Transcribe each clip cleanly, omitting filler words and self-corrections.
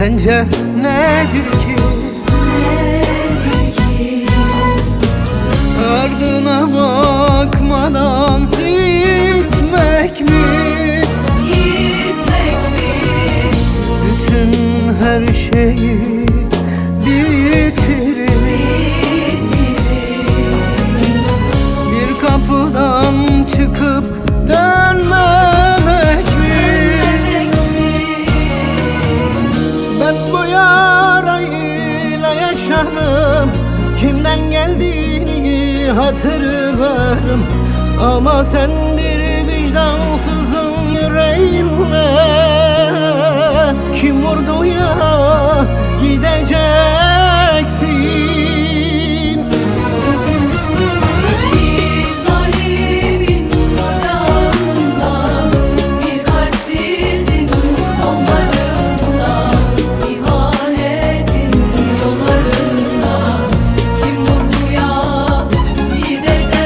sence nedir ki? Ardına bakmadan gitmek mi? Bütün her şeyi bitirir. Bir kapıdan çıkıp dönmemek mi? Ben bu yarayla yaşarım, kimden geldiğini hatırlarım. Ama sen bir vicdansızın yüreğimle, kim vurdu ya gideceksin. Bir zalimin ocağında, bir kalpsizin kollarında, ihanetin yollarında, kim vurdu ya gideceksin.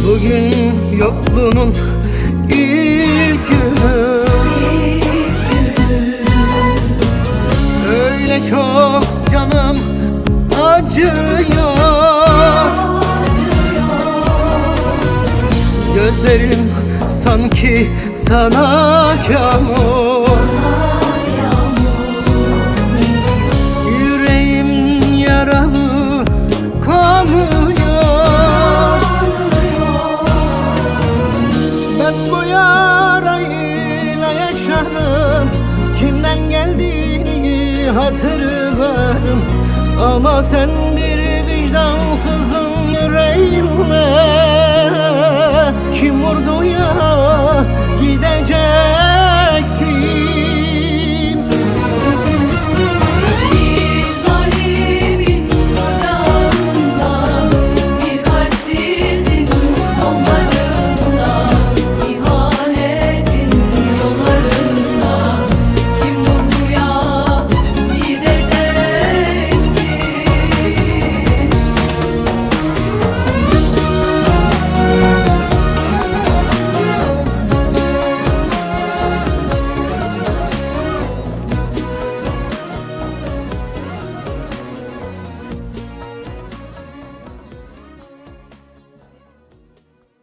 Bugün yokluğunun ilk günü, öyle çok canım acıyor. Gözlerim sanki sana yağmur. Yüreğim yaralı kanıyor. Ben bu yarayla yaşarım, kimden geldiğini hatırlarım. Ama sen bir vicdansızın yüreğimle, kim vurdu ya